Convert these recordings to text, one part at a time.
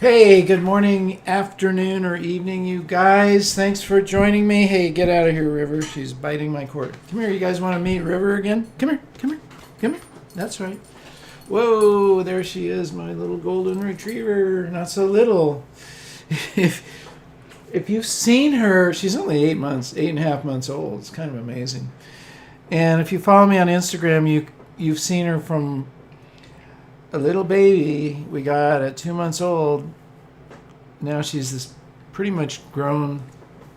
Hey, good morning, afternoon, or evening, you guys. Thanks for joining me. Hey, get out of here, River. She's biting my cord. Come here, you guys want to meet River again? Come here, come here, come here. That's right. Whoa, there she is, my little golden retriever. Not so little. If if you've seen her, she's only 8 months, 8.5 months old. It's kind of amazing. And if you follow me on Instagram, you've seen her from a little baby we got at 2 months old. Now she's this pretty much grown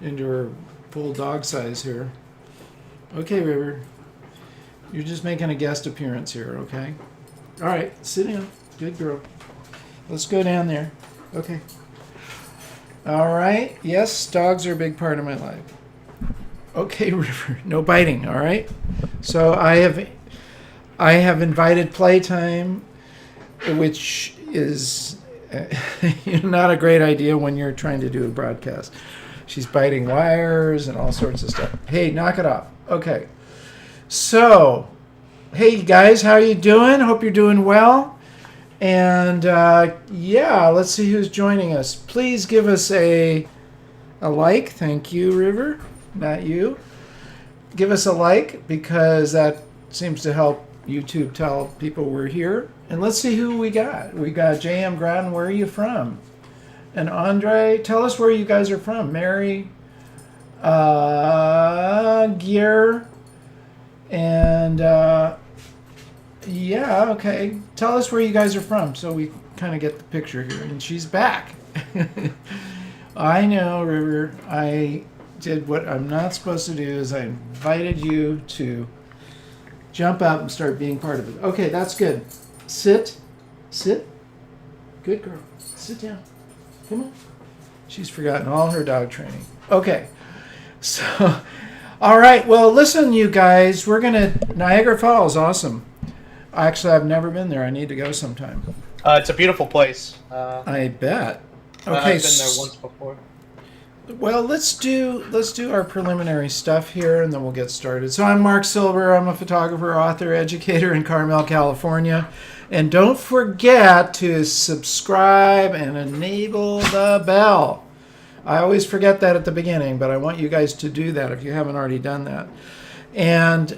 into her full dog size here. Okay, River, you're just making a guest appearance here, okay? All right, sit down. Good girl. Let's go down there. Okay. All right. Yes, dogs are a big part of my life. Okay, River. No biting. All right. So I have invited playtime, which is not a great idea when you're trying to do a broadcast. She's biting wires and all sorts of stuff. Hey, knock it off. Okay. So, hey guys, how you doing? Hope you're doing well. And yeah, let's see who's joining us. Please give us a like. Thank you, River. Not you. Give us a like because that seems to help YouTube tell people we're here. And let's see who we got. We got J.M. Groton. Where are you from? And Andre, tell us where you guys are from. Mary, Gear, and yeah, okay. Tell us where you guys are from so we kind of get the picture here. And she's back. I know, River. I did what I'm not supposed to do is I invited you to jump up and start being part of it. Okay, that's good. Sit. Sit. Good girl. Sit down. Come on. She's forgotten all her dog training. Okay. So, all right. Well, listen, you guys. We're going to... Niagara Falls. Awesome. Actually, I've never been there. I need to go sometime. It's a beautiful place. I bet. Okay. I've been there once before. Well, let's do our preliminary stuff here, and then we'll get started. So I'm Marc Silber. I'm a photographer, author, educator in Carmel, California. And don't forget to subscribe and enable the bell. I always forget that at the beginning, but I want you guys to do that if you haven't already done that. And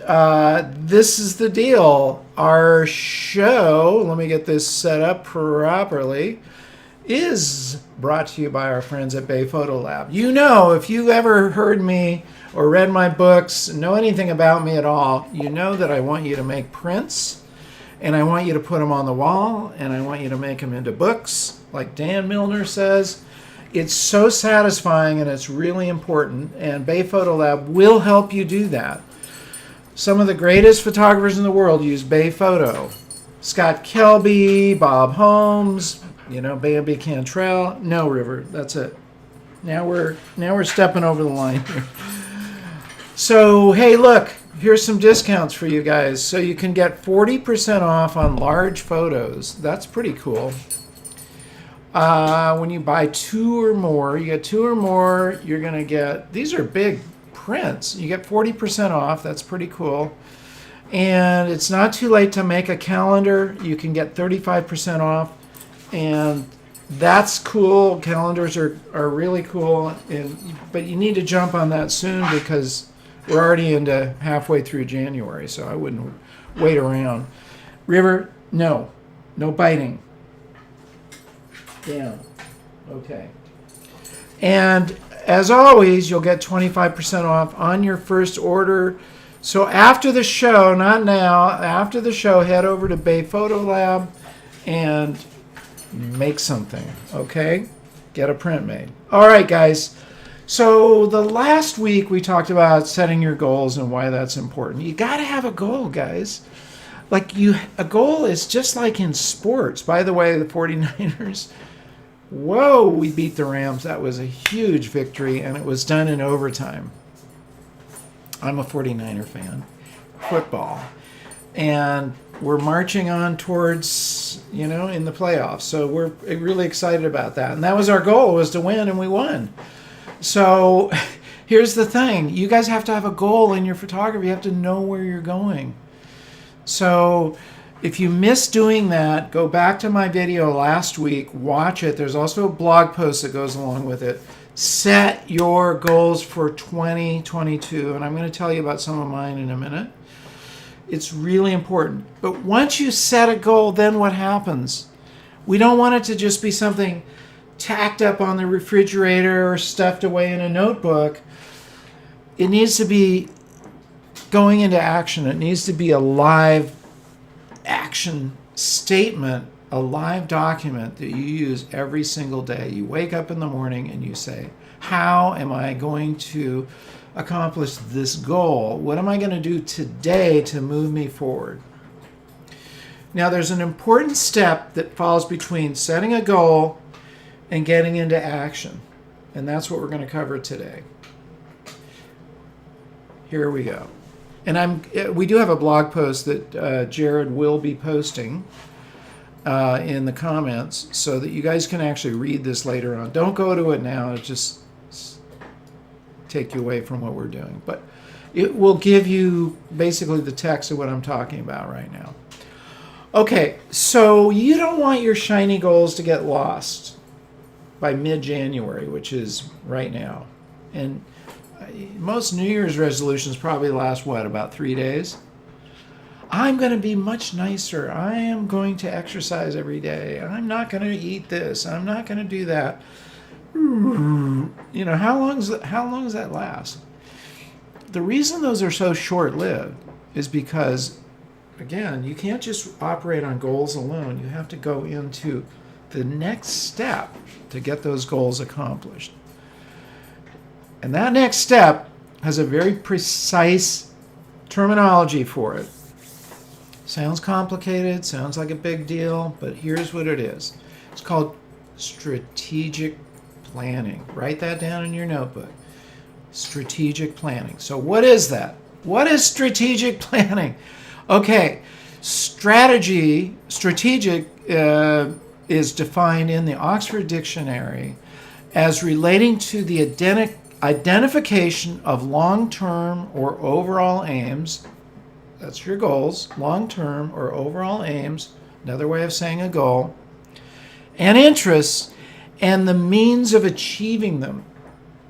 this is the deal. Our show, let me get this set up properly, is brought to you by our friends at Bay Photo Lab. You know, if you ever heard me or read my books, know anything about me at all, you know that I want you to make prints, and I want you to put them on the wall, and I want you to make them into books, like Dan Milner says. It's so satisfying, and it's really important, and Bay Photo Lab will help you do that. Some of the greatest photographers in the world use Bay Photo. Scott Kelby, Bob Holmes, you know, Bambi Cantrell. No, River, that's it. Now we're stepping over the line here. So, hey, look, here's some discounts for you guys. So you can get 40% off on large photos. That's pretty cool. When you buy two or more, you get two or more, you're going to get, these are big prints. You get 40% off. That's pretty cool. And it's not too late to make a calendar. You can get 35% off. And that's cool. Calendars are really cool. But you need to jump on that soon because we're already into halfway through January. So I wouldn't wait around. River, no. No biting. Down. Okay. And as always, you'll get 25% off on your first order. So after the show, not now, after the show, head over to Bay Photo Lab and make something, okay? Get a print made. All right, guys. So the last week we talked about setting your goals and why that's important. You got to have a goal, guys. A goal is just like in sports. By the way, the 49ers, whoa, we beat the Rams. That was a huge victory, and it was done in overtime. I'm a 49er fan. Football. And we're marching on towards, in the playoffs. So we're really excited about that. And that was our goal, was to win, and we won. So here's the thing. You guys have to have a goal in your photography. You have to know where you're going. So If you missed doing that, go back to my video last week, watch it. There's also a blog post that goes along with it. Set your goals for 2022, and I'm going to tell you about some of mine in a minute. It's really important. But once you set a goal, then what happens? We don't want it to just be something tacked up on the refrigerator or stuffed away in a notebook. It needs to be going into action. It needs to be a live action statement, a live document that you use every single day. You wake up in the morning and you say, how am I going to accomplish this goal? What am I going to do today to move me forward? Now, there's an important step that falls between setting a goal and getting into action. And that's what we're going to cover today. Here we go. And we do have a blog post that Jared will be posting in the comments so that you guys can actually read this later on. Don't go to it now. It just take you away from what we're doing. But it will give you basically the text of what I'm talking about right now. Okay, so you don't want your shiny goals to get lost by mid-January, which is right now. And most New Year's resolutions probably last, about 3 days? I'm going to be much nicer. I am going to exercise every day. I'm not going to eat this. I'm not going to do that. How long does that last? The reason those are so short-lived is because, again, you can't just operate on goals alone. You have to go into the next step to get those goals accomplished. And that next step has a very precise terminology for it. Sounds complicated, sounds like a big deal, but here's what it is. It's called strategic planning. Write that down in your notebook. Strategic planning. So what is that? What is strategic planning? Okay, strategic is defined in the Oxford Dictionary as relating to the identification of long-term or overall aims. That's your goals, long-term or overall aims, another way of saying a goal, and interests, and the means of achieving them.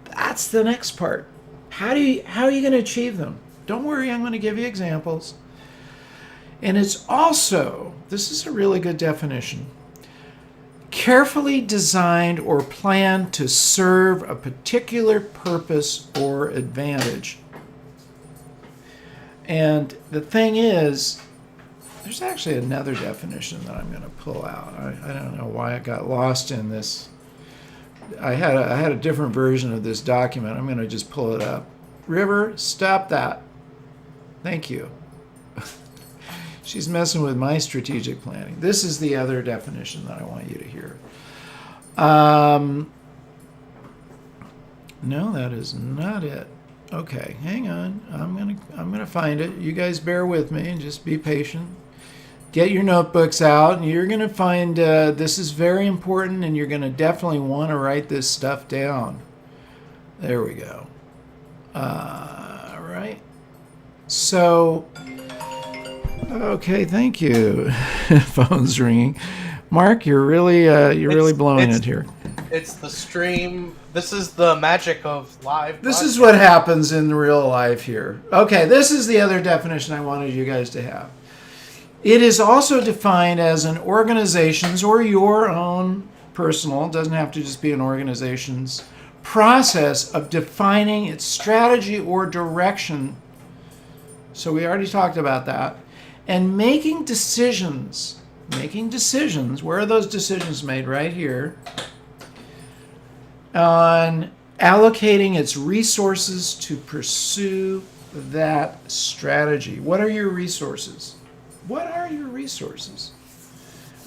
That's the next part. How are you going to achieve them? Don't worry, I'm going to give you examples. And it's also, this is a really good definition, carefully designed or planned to serve a particular purpose or advantage. And the thing is, there's actually another definition that I'm going to pull out. I don't know why it got lost in this. I had a different version of this document. I'm going to just pull it up. River, stop that. Thank you. She's messing with my strategic planning. This is the other definition that I want you to hear. No, that is not it. Okay, hang on. I'm gonna find it. You guys bear with me and just be patient. Get your notebooks out, and you're gonna find this is very important, and you're gonna definitely want to write this stuff down. There we go. All right. So. Okay, thank you. Phone's ringing. Mark, you're really blowing it here. It's the stream. This is the magic of live. This is what happens in real life here. Okay, this is the other definition I wanted you guys to have. It is also defined as an organization's or your own personal, doesn't have to just be an organization's, process of defining its strategy or direction. So we already talked about that. And making decisions. Where are those decisions made? Right here. On allocating its resources to pursue that strategy. What are your resources?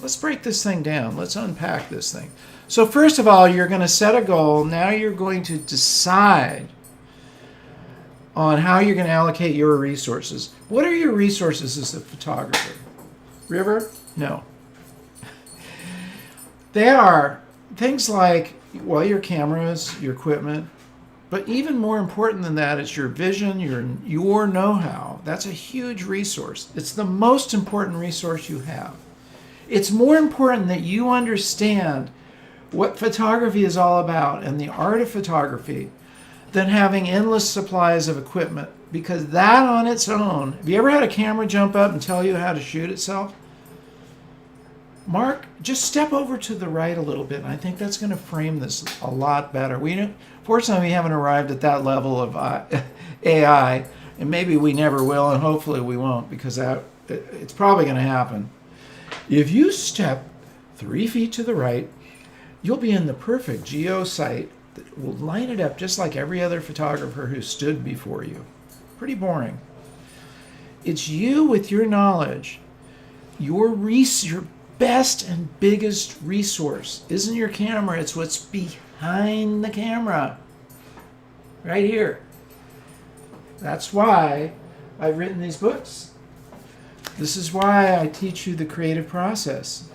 Let's break this thing down. Let's unpack this thing. So first of all, you're going to set a goal. Now you're going to decide on how you're going to allocate your resources. What are your resources as a photographer? River? No. They are things like, well, your cameras, your equipment, But even more important than that, it's your vision, your know-how. That's a huge resource. It's the most important resource you have. It's more important that you understand what photography is all about and the art of photography than having endless supplies of equipment, because that on its own, have you ever had a camera jump up and tell you how to shoot itself? Mark, just step over to the right a little bit, and I think that's going to frame this a lot better. Fortunately, we haven't arrived at that level of AI, and maybe we never will, and hopefully we won't, because it's probably going to happen. If you step 3 feet to the right, you'll be in the perfect geo site that will line it up just like every other photographer who stood before you. Pretty boring. It's you with your knowledge. Your best and biggest resource isn't your camera, it's what's behind the camera. Right here. That's why I've written these books. This is why I teach you the creative process.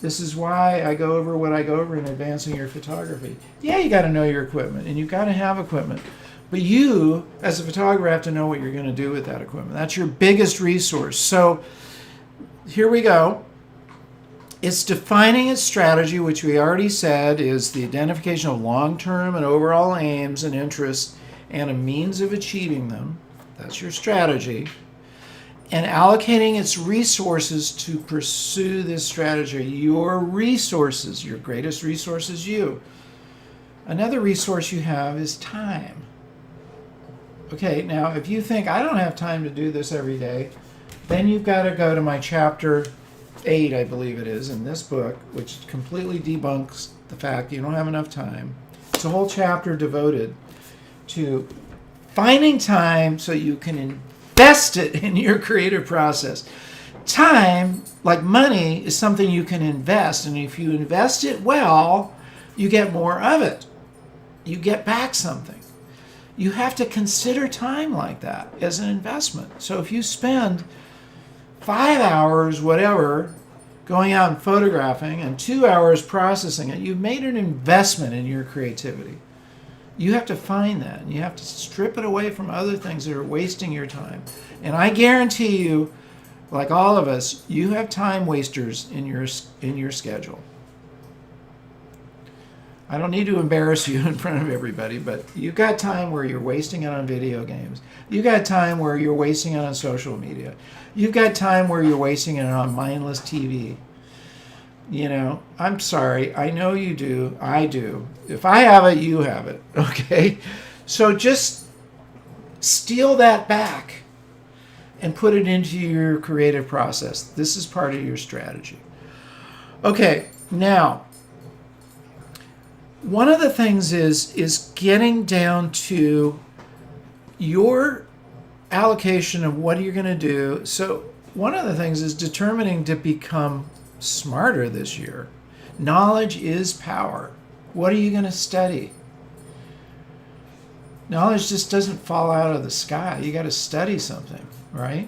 This is why I go over what I go over in advancing your photography. Yeah, you got to know your equipment, and you've got to have equipment. But you, as a photographer, have to know what you're going to do with that equipment. That's your biggest resource. So here we go. It's defining its strategy, which we already said is the identification of long-term and overall aims and interests and a means of achieving them. That's your strategy. And allocating its resources to pursue this strategy. Your resources, your greatest resource is you. Another resource you have is time. Okay, now if you think, I don't have time to do this every day, then you've got to go to my chapter 8, I believe it is, in this book, which completely debunks the fact you don't have enough time. It's a whole chapter devoted to finding time so you can invest it in your creative process. Time, like money, is something you can invest, and if you invest it well, you get more of it. You get back something. You have to consider time like that as an investment. So if you spend 5 hours, whatever, going out and photographing and 2 hours processing it, you've made an investment in your creativity. You have to find that, and you have to strip it away from other things that are wasting your time. And I guarantee you, like all of us, you have time wasters in your schedule. I don't need to embarrass you in front of everybody, but you've got time where you're wasting it on video games. You've got time where you're wasting it on social media. You've got time where you're wasting it on mindless TV. You know, I'm sorry. I know you do. I do. If I have it, you have it. Okay? So just steal that back and put it into your creative process. This is part of your strategy. Okay, now, one of the things is getting down to your allocation of what you're going to do. So one of the things is determining to become smarter this year. Knowledge is power. What are you going to study? Knowledge just doesn't fall out of the sky. You got to study something, right?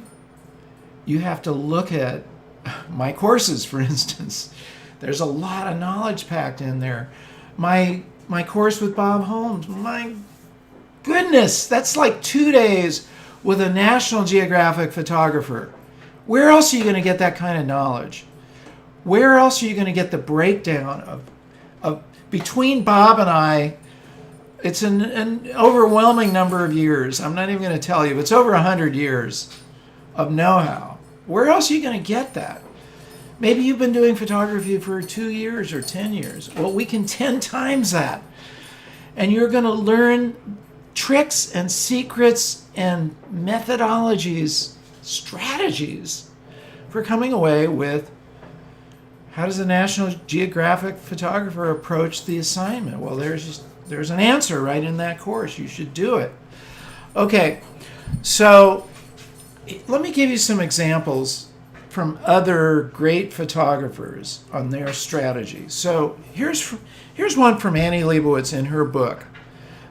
You have to look at my courses, for instance. There's a lot of knowledge packed in there. My course with Bob Holmes, my goodness, that's like 2 days with a National Geographic photographer. Where else are you going to get that kind of knowledge? Where else are you going to get the breakdown of between Bob and I? It's an overwhelming number of years. I'm not even going to tell you. It's over 100 years of know-how. Where else are you going to get that? Maybe you've been doing photography for 2 years or 10 years. Well, we can 10 times that. And you're going to learn tricks and secrets and methodologies, strategies for coming away with how does a National Geographic photographer approach the assignment? Well, there's an answer right in that course. You should do it. Okay, so let me give you some examples from other great photographers on their strategy. So here's one from Annie Leibovitz in her book,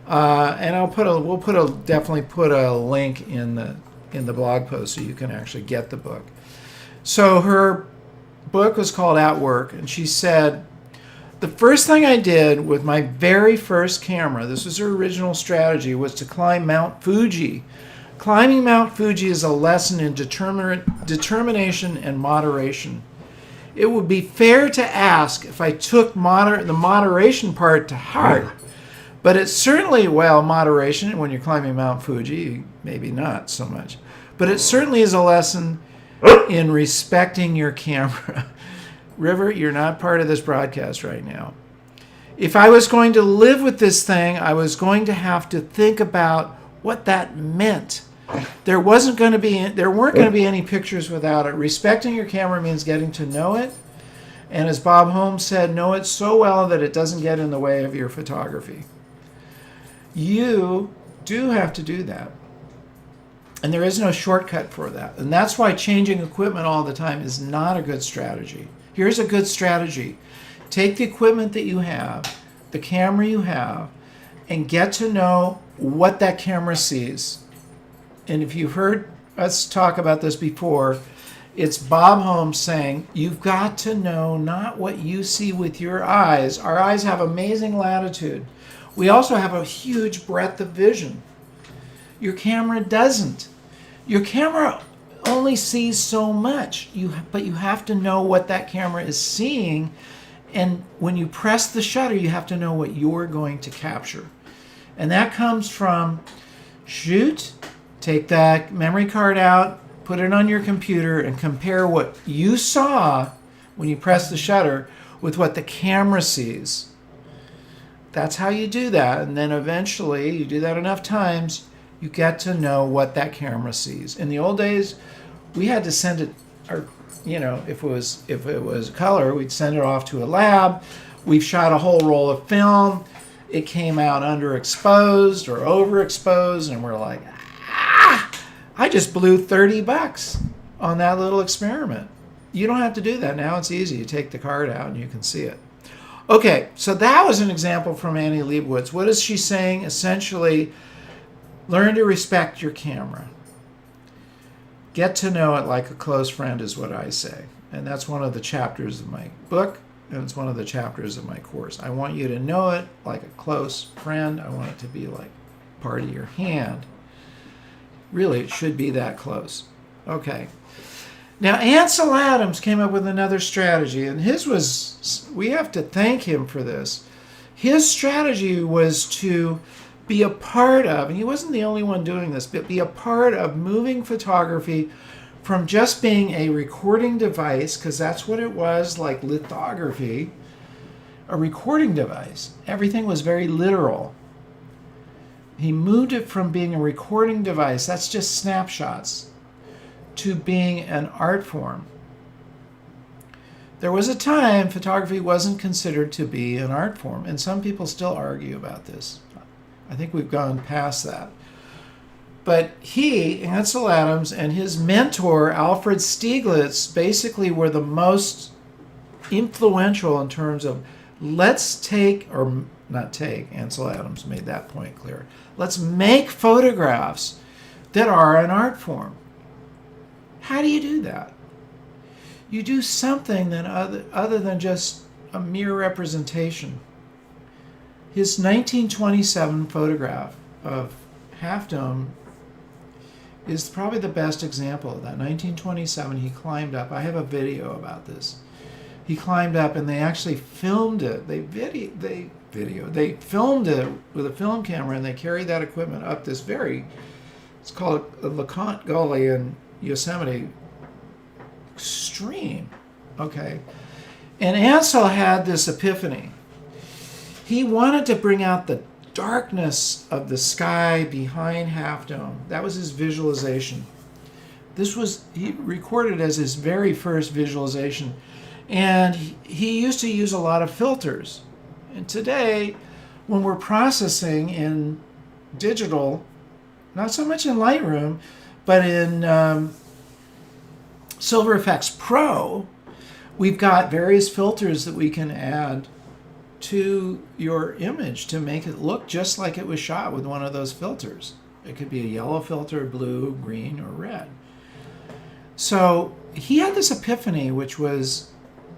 and we'll definitely put a link in the blog post so you can actually get the book. So her book was called At Work, and she said, The first thing I did with my very first camera, this was her original strategy, was to climb Mount Fuji. Climbing Mount Fuji is a lesson in determination and moderation. It would be fair to ask if I took the moderation part to heart, but it's certainly, well, moderation when you're climbing Mount Fuji, maybe not so much, but it certainly is a lesson in respecting your camera. River, you're not part of this broadcast right now. If I was going to live with this thing, I was going to have to think about what that meant. There weren't going to be any pictures without it. Respecting your camera means getting to know it. And as Bob Holmes said, know it so well that it doesn't get in the way of your photography. You do have to do that. And there is no shortcut for that. And that's why changing equipment all the time is not a good strategy. Here's a good strategy. Take the equipment that you have, the camera you have, and get to know what that camera sees. And if you've heard us talk about this before, it's Bob Holmes saying, you've got to know not what you see with your eyes. Our eyes have amazing latitude. We also have a huge breadth of vision. Your camera doesn't. Your camera only sees so much, but you have to know what that camera is seeing. And when you press the shutter, you have to know what you're going to capture. And that comes from shoot, take that memory card out, put it on your computer, and compare what you saw when you press the shutter with what the camera sees. That's how you do that. And then eventually, you do that enough times, you get to know what that camera sees. In the old days, we had to send it, or if it was color, we'd send it off to a lab. We've shot a whole roll of film. It came out underexposed or overexposed, and we're like, I just blew $30 on that little experiment. You don't have to do that now. It's easy. You take the card out and you can see it. Okay, so that was an example from Annie Leibovitz. What is she saying? Essentially, learn to respect your camera. Get to know it like a close friend is what I say. And that's one of the chapters of my book, and it's one of the chapters of my course. I want you to know it like a close friend. I want it to be like part of your hand. Really, it should be that close. Okay. Now, Ansel Adams came up with another strategy, and his was, we have to thank him for this. His strategy was to be a part of, and he wasn't the only one doing this, but be a part of moving photography from just being a recording device, because that's what it was, like lithography, a recording device. Everything was very literal. He moved it from being a recording device, that's just snapshots, to being an art form. There was a time photography wasn't considered to be an art form, and some people still argue about this. I think we've gone past that. But he, Ansel Adams, and his mentor, Alfred Stieglitz, basically were the most influential in terms of Ansel Adams made that point clear. Let's make photographs that are an art form. How do you do that? You do something that other than just a mere representation. His 1927 photograph of Half Dome is probably the best example of that. 1927, he climbed up. I have a video about this. He climbed up, and they actually filmed it. They filmed it with a film camera, and they carried that equipment up this it's called LeConte Gully in Yosemite. Extreme. Okay. And Ansel had this epiphany. He wanted to bring out the darkness of the sky behind Half Dome. That was his visualization. He recorded as his very first visualization. And he used to use a lot of filters. And today, when we're processing in digital, not so much in Lightroom, but in Silver Effects Pro, we've got various filters that we can add to your image to make it look just like it was shot with one of those filters. It could be a yellow filter, blue, green, or red. So he had this epiphany, which was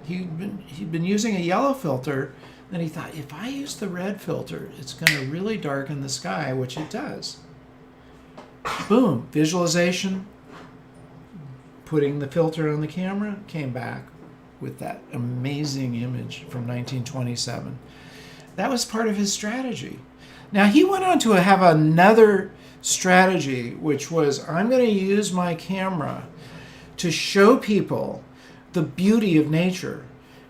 He'd been using a yellow filter, and he thought, if I use the red filter, it's going to really darken the sky, which it does. Boom, visualization, putting the filter on the camera, came back with that amazing image from 1927. That was part of his strategy. Now, he went on to have another strategy, which was, I'm going to use my camera to show people the beauty of nature,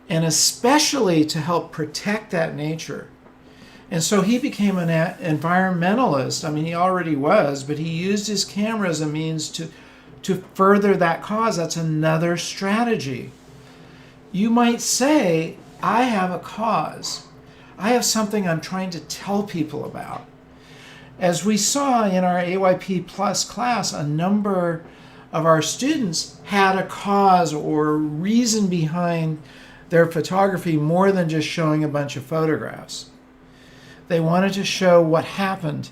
and especially to help protect that nature. And so he became an environmentalist. I mean, he already was, but he used his camera as a means to further that cause. That's another strategy. You might say, I have a cause. I have something I'm trying to tell people about. As we saw in our AYP Plus class, a number of our students had a cause or reason behind their photography more than just showing a bunch of photographs. They wanted to show what happened.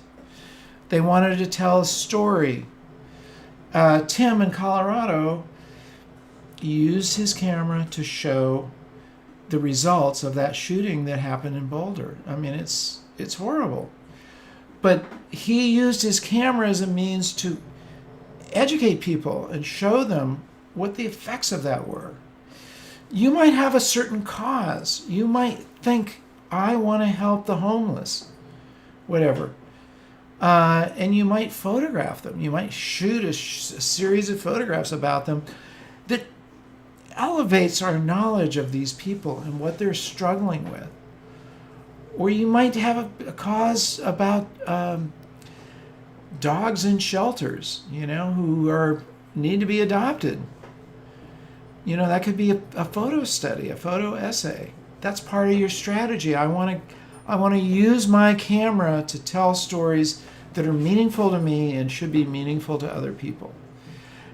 They wanted to tell a story. Tim in Colorado used his camera to show the results of that shooting that happened in Boulder. I mean, it's horrible. But he used his camera as a means to educate people and show them what the effects of that were. You might have a certain cause. You might think, I want to help the homeless, whatever. And you might photograph them. You might shoot a series of photographs about them that elevates our knowledge of these people and what they're struggling with. Or you might have a cause about dogs in shelters, who need to be adopted. That could be a photo study, a photo essay. That's part of your strategy. I want to use my camera to tell stories that are meaningful to me and should be meaningful to other people.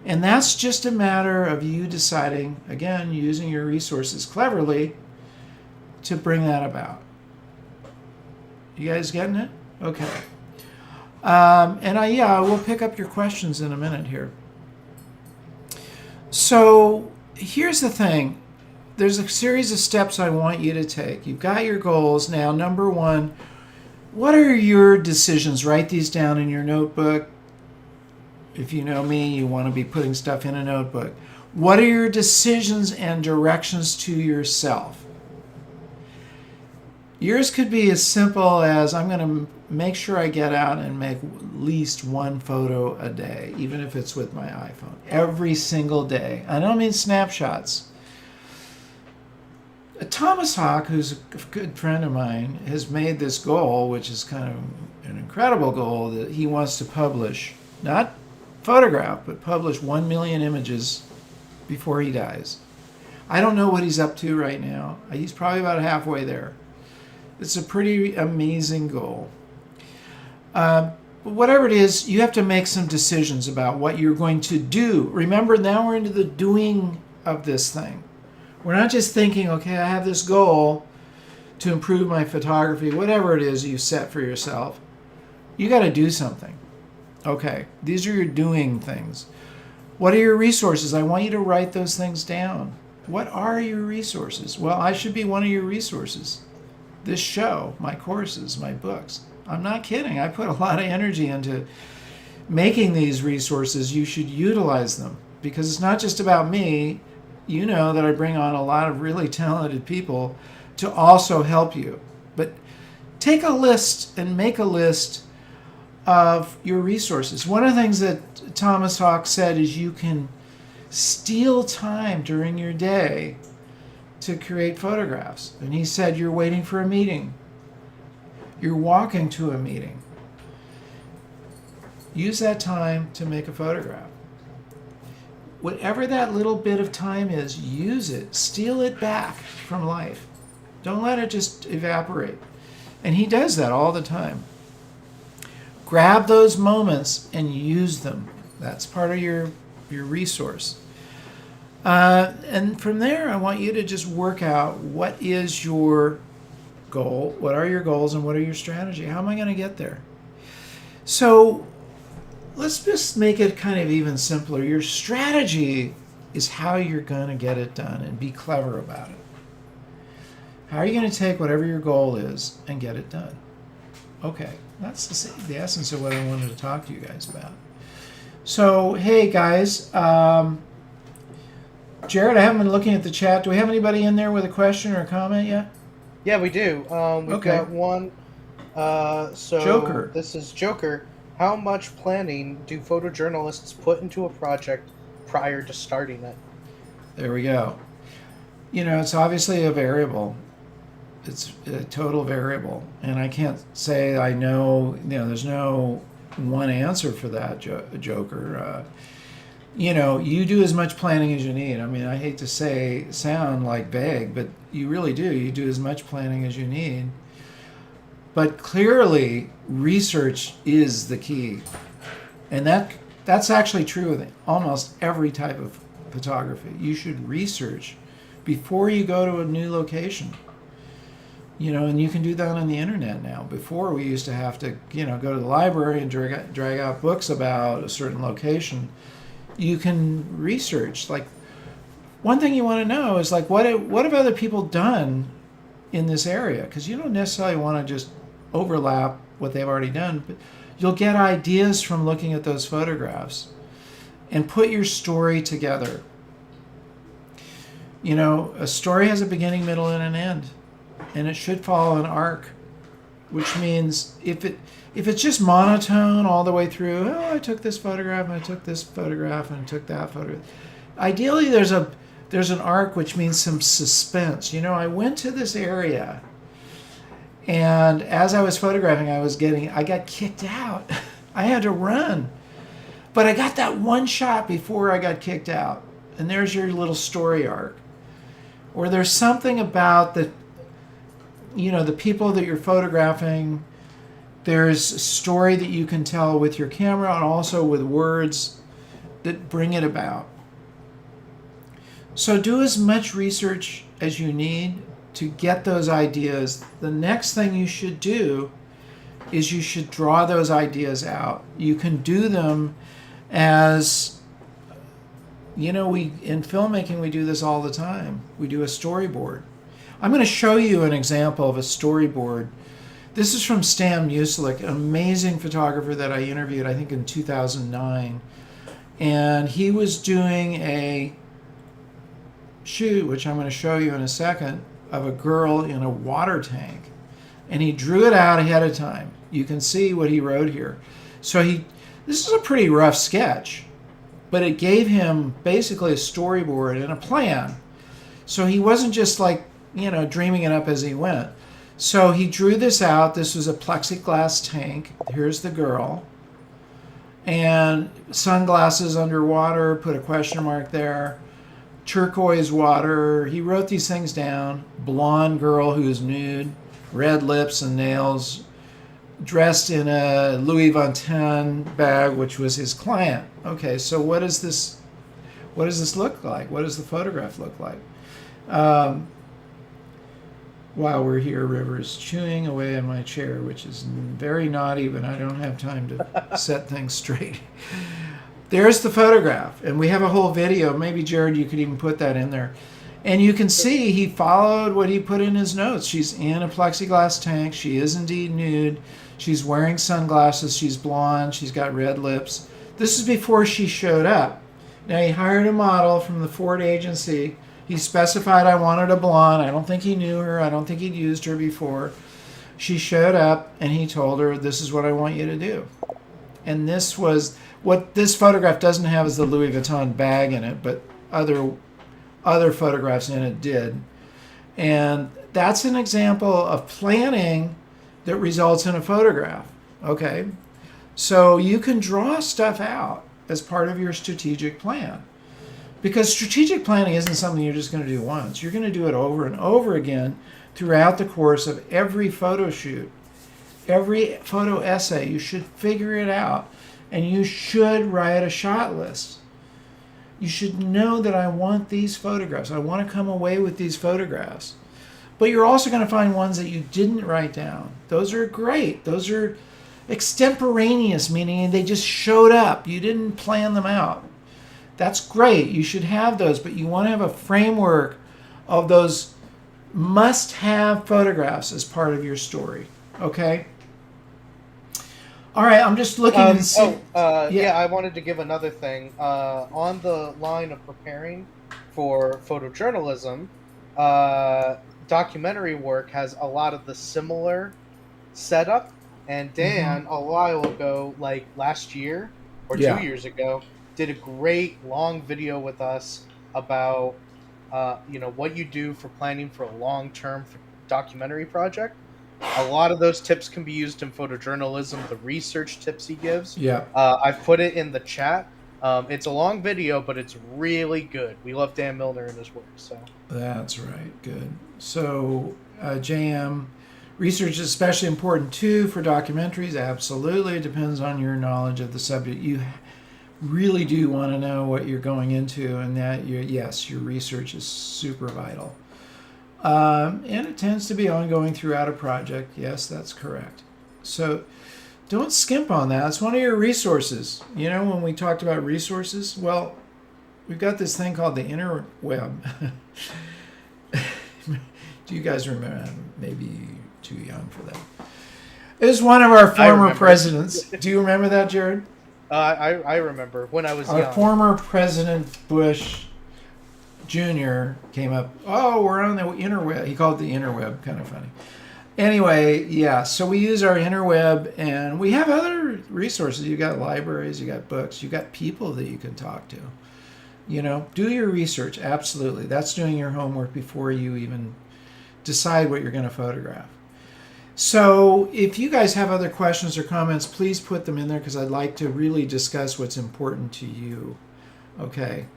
And that's just a matter of you deciding, again, using your resources cleverly to bring that about. You guys getting it? Okay. I will pick up your questions in a minute here. So here's the thing. There's a series of steps I want you to take. You've got your goals. Now, number one, what are your decisions? Write these down in your notebook. If you know me, you want to be putting stuff in a notebook. What are your decisions and directions to yourself? Yours could be as simple as, I'm going to make sure I get out and make at least one photo a day, even if it's with my iPhone, every single day. I don't mean snapshots. Thomas Hawk, who's a good friend of mine, has made this goal, which is kind of an incredible goal, that he wants to publish, not photograph, but publish 1 million images before he dies. I don't know what he's up to right now. He's probably about halfway there. It's a pretty amazing goal. But whatever it is, you have to make some decisions about what you're going to do. Remember, now we're into the doing of this thing. We're not just thinking, okay, I have this goal to improve my photography, whatever it is you set for yourself. You got to do something. Okay, these are your doing things. What are your resources? I want you to write those things down. What are your resources? Well, I should be one of your resources. This show, my courses, my books. I'm not kidding. I put a lot of energy into making these resources. You should utilize them, because it's not just about me. You know that I bring on a lot of really talented people to also help you. But take a list and make a list of your resources. One of the things that Thomas Hawk said is you can steal time during your day to create photographs. And he said, you're waiting for a meeting. You're walking to a meeting. Use that time to make a photograph. Whatever that little bit of time is, use it. Steal it back from life. Don't let it just evaporate. And he does that all the time. Grab those moments and use them. That's part of your resource. And from there, I want you to just work out what is your goal, what are your goals, and what are your strategy? How am I going to get there? So let's just make it kind of even simpler. Your strategy is how you're going to get it done, and be clever about it. How are you going to take whatever your goal is and get it done? Okay, that's the essence of what I wanted to talk to you guys about. So, hey guys, Jared, I haven't been looking at the chat. Do we have anybody in there with a question or a comment yet? Yeah, we do. We've Okay. got one. So Joker. This is Joker. How much planning do photojournalists put into a project prior to starting it? There we go. It's obviously a variable. It's a total variable. And I can't say I know, there's no one answer for that, Joker. You do as much planning as you need. I mean, I hate to sound like vague, but you really do. You do as much planning as you need. But clearly, research is the key. And that's actually true with almost every type of photography. You should research before you go to a new location. And you can do that on the internet now. Before, we used to have to, go to the library and drag out books about a certain location. You can research. Like, one thing you want to know is, like, what have other people done in this area? Because you don't necessarily want to just overlap what they've already done, but you'll get ideas from looking at those photographs and put your story together. A story has a beginning, middle, and an end, and it should follow an arc, which means if it's just monotone all the way through, I took this photograph and I took this photograph and I took that photograph. Ideally, there's an arc, which means some suspense. I went to this area, and as I was photographing, I got kicked out. I had to run, but I got that one shot before I got kicked out, and there's your little story arc. Or there's something about the people that you're photographing. There's a story that you can tell with your camera and also with words that bring it about. So do as much research as you need to get those ideas. The next thing you should do is you should draw those ideas out. You can do them as, in filmmaking, we do this all the time. We do a storyboard. I'm going to show you an example of a storyboard. This is from Stan Musilik, an amazing photographer that I interviewed, I think, in 2009. And he was doing a shoot, which I'm going to show you in a second, of a girl in a water tank. And he drew it out ahead of time. You can see what he wrote here. So this is a pretty rough sketch, but it gave him basically a storyboard and a plan. So he wasn't just like, dreaming it up as he went. So he drew this out. This was a plexiglass tank. Here's the girl. And sunglasses underwater, put a question mark there. Turquoise water. He wrote these things down. Blonde girl who's nude, red lips and nails, dressed in a Louis Vuitton bag, which was his client. Okay, so what does this look like? What does the photograph look like? While we're here, River's chewing away in my chair, which is very naughty, but I don't have time to set things straight. There's the photograph, and we have a whole video. Maybe, Jared, you could even put that in there. And you can see he followed what he put in his notes. She's in a plexiglass tank. She is indeed nude. She's wearing sunglasses. She's blonde. She's got red lips. This is before she showed up. Now, he hired a model from the Ford agency. He specified I wanted a blonde. I don't think he knew her. I don't think he'd used her before. She showed up, and he told her, this is what I want you to do. And this was, what this photograph doesn't have is the Louis Vuitton bag in it, but other photographs in it did. And that's an example of planning that results in a photograph. Okay? So you can draw stuff out as part of your strategic plan. Because strategic planning isn't something you're just going to do once. You're going to do it over and over again throughout the course of every photo shoot, every photo essay. You should figure it out. And you should write a shot list. You should know that I want these photographs. I want to come away with these photographs. But you're also going to find ones that you didn't write down. Those are great. Those are extemporaneous, meaning they just showed up. You didn't plan them out. That's great. You should have those, but you want to have a framework of those must-have photographs as part of your story. Okay? All right, I'm just looking and see. Yeah, I wanted to give another thing. On the line of preparing for photojournalism, documentary work has a lot of the similar setup. And Dan, a while ago, like last year or two Yeah. years ago, did a great long video with us about, what you do for planning for a long-term documentary project. A lot of those tips can be used in photojournalism, the research tips he gives. Yeah. I've put it in the chat. It's a long video, but it's really good. We love Dan Milner and his work. So That's right. Good. So, JM, research is especially important too for documentaries. Absolutely. It depends on your knowledge of the subject. You really do want to know what you're going into, and that yes, your research is super vital. And it tends to be ongoing throughout a project. Yes, that's correct. So don't skimp on that. It's one of your resources. You know, when we talked about resources, well, we've got this thing called the interweb. Do you guys remember? Maybe too young for that. It was one of our former presidents. Do you remember that, Jared? I remember when I was young. Our former President Bush Jr. came up, oh, we're on the interweb. He called it the interweb, kind of funny. Anyway, yeah, so we use our interweb, and we have other resources. You got libraries, you got books, you got people that you can talk to. You know, do your research, absolutely. That's doing your homework before you even decide what you're going to photograph. So if you guys have other questions or comments, please put them in there, because I'd like to really discuss what's important to you. Okay.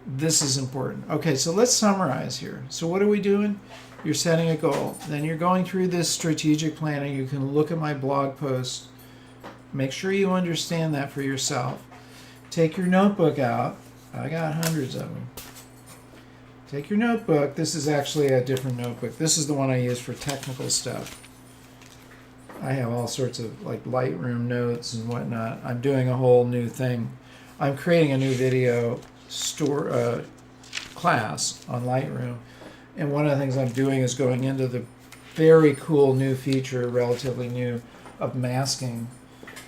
This is important. Okay, so let's summarize here. So what are we doing? You're setting a goal. Then you're going through this strategic planning. You can look at my blog post. Make sure you understand that for yourself. Take your notebook out. I got hundreds of them. Take your notebook. This is actually a different notebook. This is the one I use for technical stuff. I have all sorts of like Lightroom notes and whatnot. I'm doing a whole new thing. I'm creating a new video class on Lightroom, and one of the things I'm doing is going into the very cool new feature, relatively new, of masking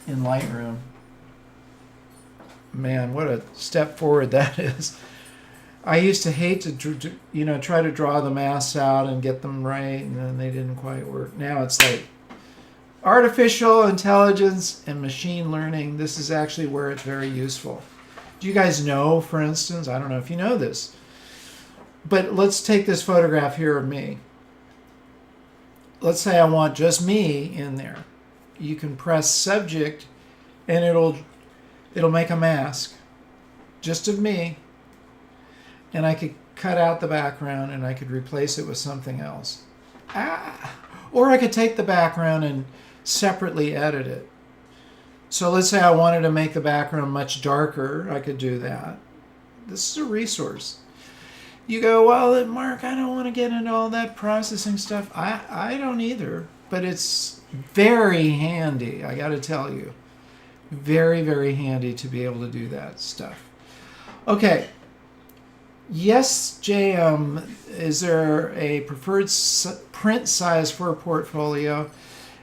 in Lightroom. Man, what a step forward that is. I used to hate to try to draw the masks out and get them right, and then they didn't quite work. Now it's like artificial intelligence and machine learning. This is actually where it's very useful. Do you guys know, for instance, I don't know if you know this, but let's take this photograph here of me. Let's say I want just me in there. You can press subject and it'll make a mask just of me, and I could cut out the background and I could replace it with something else. Or I could take the background and separately edit it. So let's say I wanted to make the background much darker. I could do that. This is a resource. You go, well, Mark, I don't want to get into all that processing stuff. I don't either. But it's very handy, I got to tell you. Very, very handy to be able to do that stuff. Okay. Yes, JM, is there a preferred print size for a portfolio?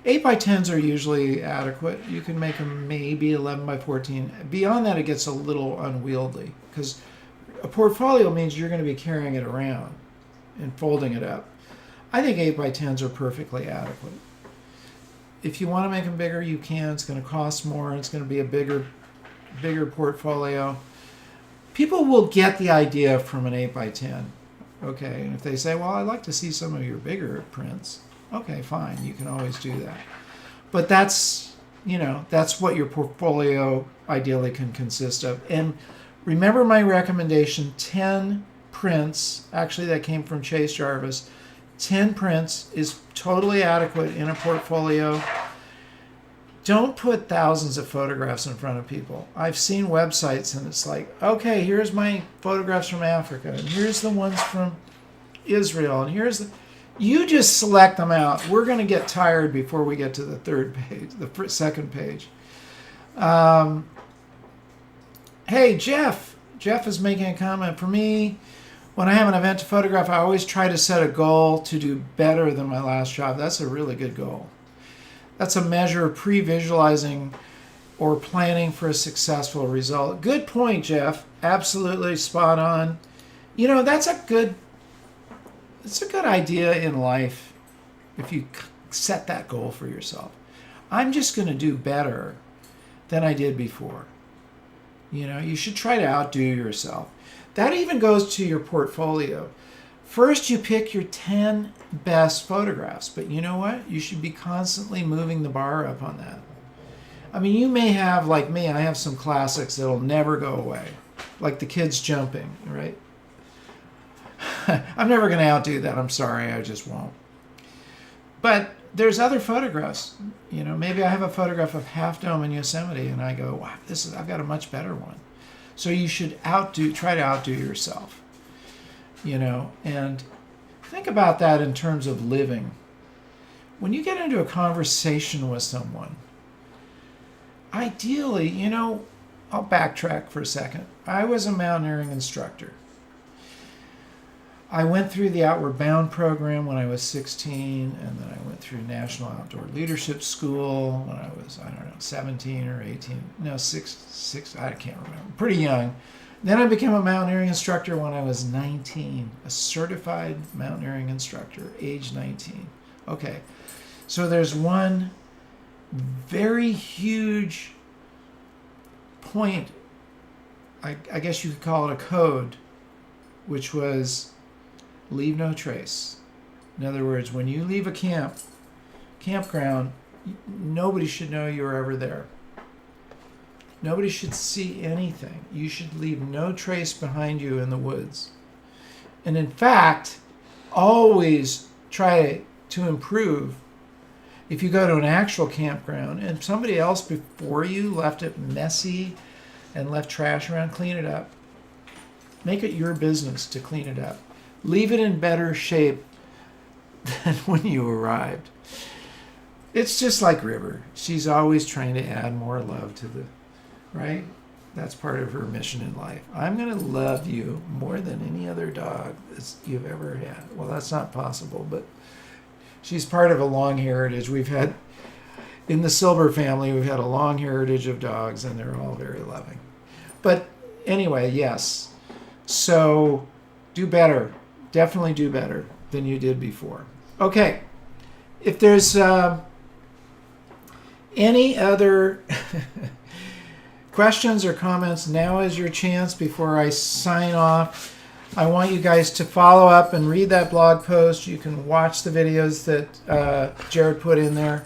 8x10s are usually adequate. You can make them maybe 11x14. Beyond that, it gets a little unwieldy, because a portfolio means you're going to be carrying it around and folding it up. I think 8x10s are perfectly adequate. If you want to make them bigger, you can. It's going to cost more. It's going to be a bigger portfolio. People will get the idea from an 8x10. Okay, and if they say, well, I'd like to see some of your bigger prints, okay, fine, you can always do that. But that's what your portfolio ideally can consist of. And remember my recommendation, 10 prints, actually that came from Chase Jarvis, 10 prints is totally adequate in a portfolio. Don't put thousands of photographs in front of people. I've seen websites and it's like, okay, here's my photographs from Africa, and here's the ones from Israel, and here's the... You just select them out. We're going to get tired before we get to the third page, second page. Hey, Jeff Jeff is making a comment. For me, when I have an event to photograph, I always try to set a goal to do better than my last job. That's a really good goal. That's a measure of pre-visualizing or planning for a successful result. Good point, Jeff. Absolutely spot on. You know, that's a good idea in life if you set that goal for yourself. I'm just going to do better than I did before. You know, you should try to outdo yourself. That even goes to your portfolio. First, you pick your 10 best photographs, but you know what? You should be constantly moving the bar up on that. I mean, you may have, like me, I have some classics that'll never go away, like the kids jumping, right? I'm never going to outdo that. I'm sorry, I just won't. But there's other photographs. You know, maybe I have a photograph of Half Dome in Yosemite, and I go, wow, I've got a much better one. So you should try to outdo yourself. You know, and think about that in terms of living. When you get into a conversation with someone, ideally, you know, I'll backtrack for a second. I was a mountaineering instructor. I went through the Outward Bound program when I was 16, and then I went through National Outdoor Leadership School when I was, 17 or 18. No, six, I can't remember. Pretty young. Then I became a mountaineering instructor when I was 19, a certified mountaineering instructor, age 19. Okay, so there's one very huge point, I guess you could call it a code, which was leave no trace. In other words, when you leave a campground, nobody should know you were ever there. Nobody should see anything. You should leave no trace behind you in the woods. And in fact, always try to improve. If you go to an actual campground and somebody else before you left it messy and left trash around, clean it up. Make it your business to clean it up. Leave it in better shape than when you arrived. It's just like River. She's always trying to add more love to the, right? That's part of her mission in life. I'm going to love you more than any other dog you've ever had. Well, that's not possible, but she's part of a long heritage. We've had, in the Silber family, we've had a long heritage of dogs, and they're all very loving. But anyway, yes. So do better. Definitely do better than you did before. Okay. If there's any other questions or comments, now is your chance before I sign off. I want you guys to follow up and read that blog post. You can watch the videos that Jared put in there.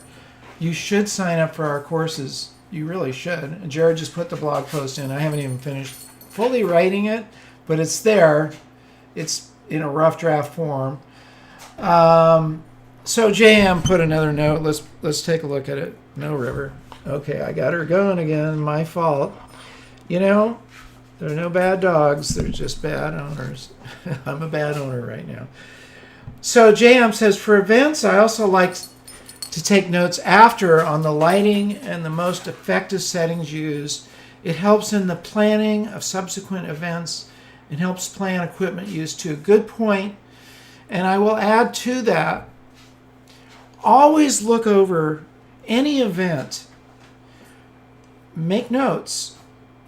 You should sign up for our courses. You really should. And Jared just put the blog post in. I haven't even finished fully writing it, but it's there. It's in a rough draft form. So JM put another note. Let's take a look at it. No, River. Okay, I got her going again. My fault. You know, there are no bad dogs. They're just bad owners. I'm a bad owner right now. So JM says, for events, I also like to take notes after on the lighting and the most effective settings used. It helps in the planning of subsequent events. It helps plan equipment use too. Good point. And I will add to that, always look over any event. Make notes.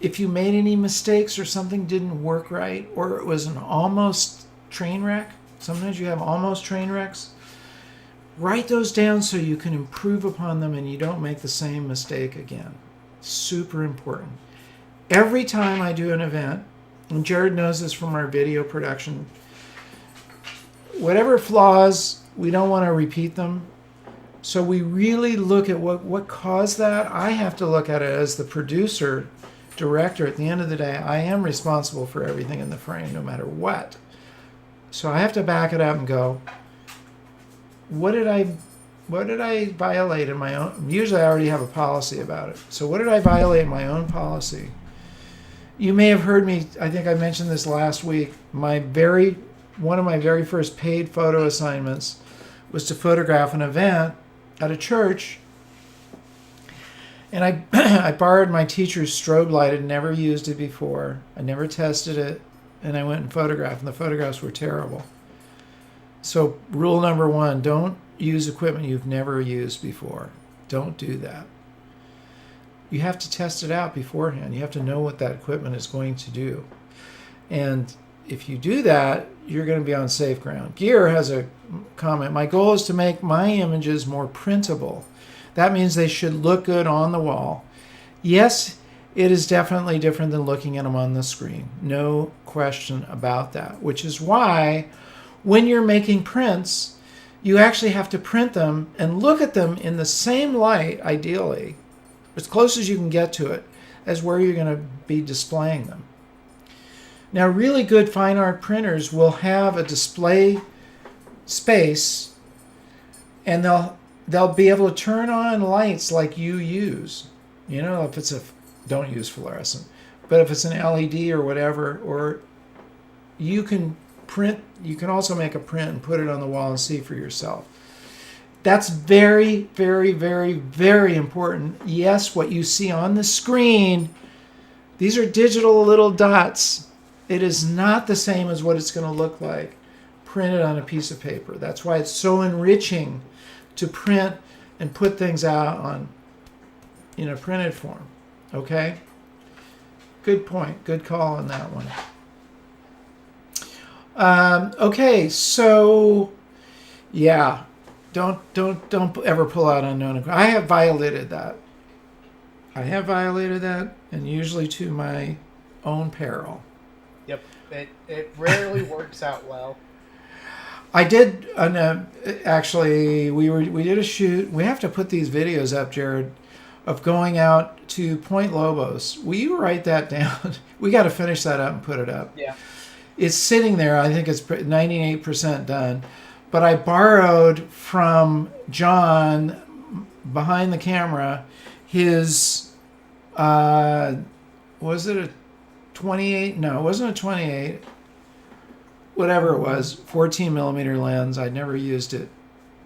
If you made any mistakes or something didn't work right, or it was an almost train wreck, sometimes you have almost train wrecks, write those down so you can improve upon them and you don't make the same mistake again. Super important. Every time I do an event, and Jared knows this from our video production, whatever flaws, we don't want to repeat them. So we really look at what caused that. I have to look at it as the producer, director. At the end of the day, I am responsible for everything in the frame, no matter what. So I have to back it up and go, what did I violate in my own? Usually I already have a policy about it. So what did I violate in my own policy? You may have heard me, I think I mentioned this last week, one of my very first paid photo assignments was to photograph an event at a church. And I, I borrowed my teacher's strobe light. I'd never used it before. I never tested it. And I went and photographed, and the photographs were terrible. So rule number one, don't use equipment you've never used before. Don't do that. You have to test it out beforehand. You have to know what that equipment is going to do. And if you do that, you're going to be on safe ground. Gear has a comment. My goal is to make my images more printable. That means they should look good on the wall. Yes, it is definitely different than looking at them on the screen. No question about that, which is why when you're making prints, you actually have to print them and look at them in the same light, ideally, as close as you can get to it, as where you're going to be displaying them. Now, really good fine art printers will have a display space, and they'll be able to turn on lights like you use. You know, if it's don't use fluorescent, but if it's an LED or whatever, or you can print, you can also make a print and put it on the wall and see for yourself. That's very, very, very, very important. Yes, what you see on the screen, these are digital little dots. It is not the same as what it's going to look like printed on a piece of paper. That's why it's so enriching to print and put things out on in a printed form. Okay? Good point. Good call on that one. Okay, so yeah, don't ever pull out unknown equipment. I have violated that. And usually to my own peril. Yep, it rarely works out well. I did actually. We did a shoot. We have to put these videos up, Jared, of going out to Point Lobos. Will you write that down? We got to finish that up and put it up. Yeah. It's sitting there. I think it's 98% done. But I borrowed from John behind the camera his, was it a 28? No, it wasn't a 28. Whatever it was, 14 millimeter lens. I'd never used it.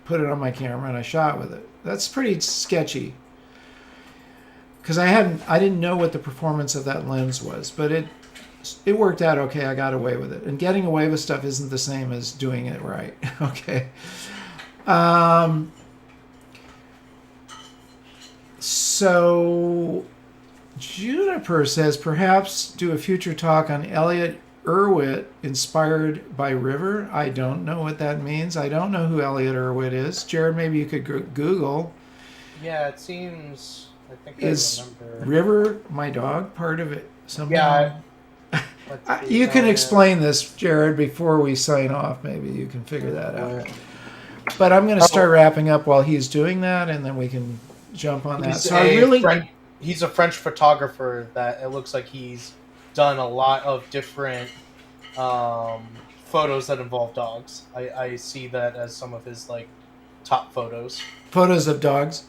Put it on my camera and I shot with it. That's pretty sketchy. Because I didn't know what the performance of that lens was, but it worked out okay. I got away with it. And getting away with stuff isn't the same as doing it right. Okay. So Juniper says, perhaps do a future talk on Elliot Erwitt inspired by River. I don't know what that means. I don't know who Elliot Erwitt is. Jared, maybe you could Google. Yeah, it seems... I think is I remember. River, my dog, part of it somehow? Yeah. You can explain this, Jared, before we sign off. Maybe you can figure that out. But I'm going to start wrapping up while he's doing that, and then we can jump on that. So he's a French photographer that it looks like he's done a lot of different photos that involve dogs. I see that as some of his top photos. Photos of dogs?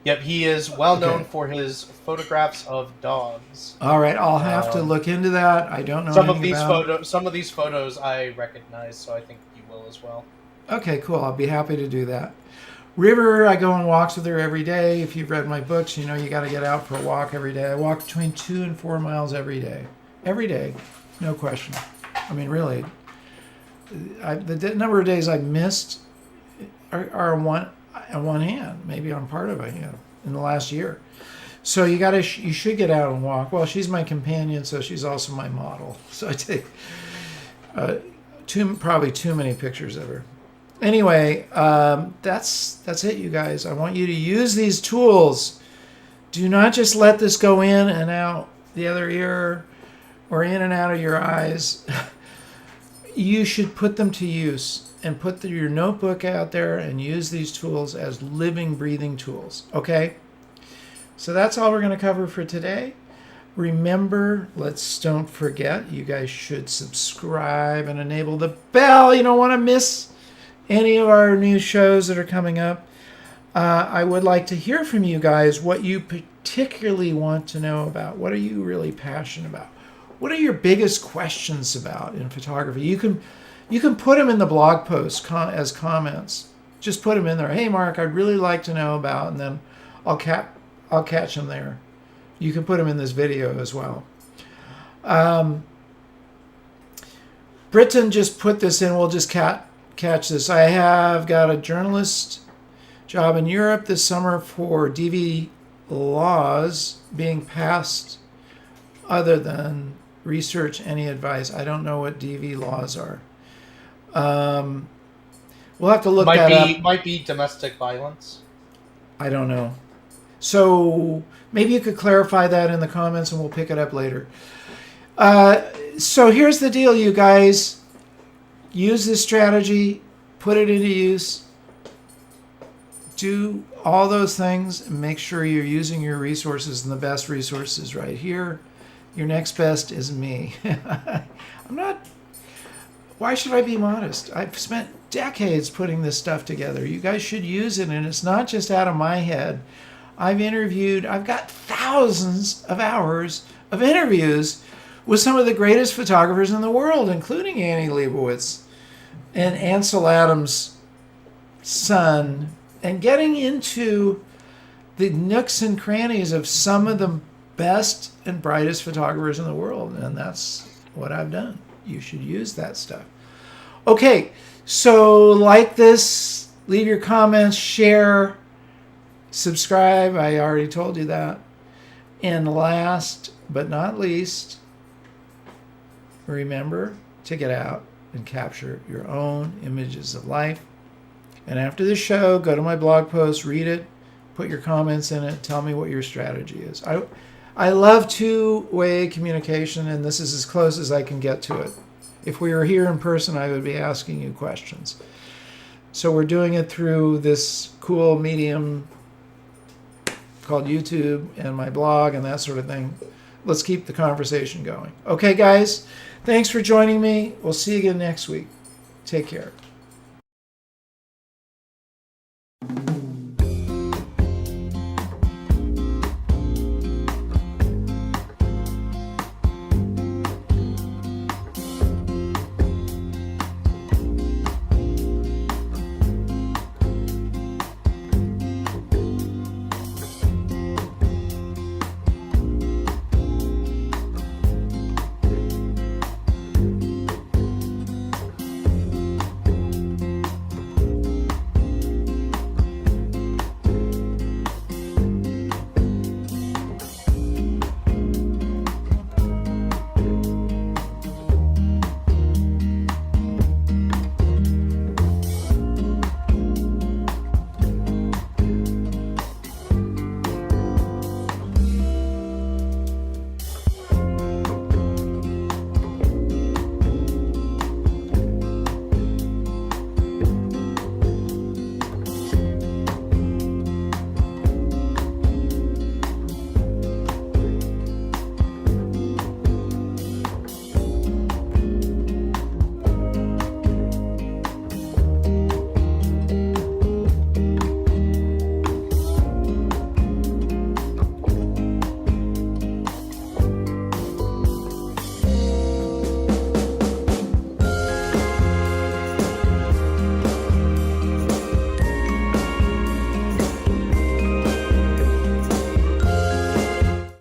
Yep, he is well known for his photographs of dogs. All right, I'll have to look into that. I don't know some of these photos I recognize, so I think you will as well. Okay, cool. I'll be happy to do that. River, I go on walks with her every day. If you've read my books, you know you got to get out for a walk every day. I walk between 2 and 4 miles every day. Every day, no question. I mean, really, the number of days I missed are on one hand, maybe on part of a hand in the last year. So you should get out and walk. Well, she's my companion, so she's also my model. So I take probably too many pictures of her. Anyway, that's it, you guys. I want you to use these tools. Do not just let this go in and out the other ear or in and out of your eyes. You should put them to use and put your notebook out there and use these tools as living, breathing tools. Okay? So that's all we're going to cover for today. Remember, don't forget, you guys should subscribe and enable the bell. You don't want to miss any of our new shows that are coming up. I would like to hear from you guys what you particularly want to know about. What are you really passionate about? What are your biggest questions about in photography? You can put them in the blog post as comments. Just put them in there. Hey, Mark, I'd really like to know about, and then I'll I'll catch them there. You can put them in this video as well. Britain just put this in. We'll just catch this. I have got a journalist job in Europe this summer for DV laws being passed other than research any advice. I don't know what DV laws are. We'll have to look that up. Might be domestic violence. I don't know. So maybe you could clarify that in the comments and we'll pick it up later. So here's the deal, you guys. Use this strategy. Put it into use. Do all those things and make sure you're using your resources, and the best resources right here. Your next best is me. Why should I be modest? I've spent decades putting this stuff together. You guys should use it, and it's not just out of my head. I've got thousands of hours of interviews with some of the greatest photographers in the world, including Annie Leibovitz and Ansel Adams' son, and getting into the nooks and crannies of some of the best and brightest photographers in the world. And that's what I've done. You should use that stuff. Okay, so like this, leave your comments, share, subscribe. I already told you that. And last but not least, remember to get out and capture your own images of life. And after the show, go to my blog post, read it, put your comments in it, tell me what your strategy is. I love two-way communication, and this is as close as I can get to it. If we were here in person, I would be asking you questions. So we're doing it through this cool medium called YouTube and my blog and that sort of thing. Let's keep the conversation going. Okay, guys, thanks for joining me. We'll see you again next week. Take care.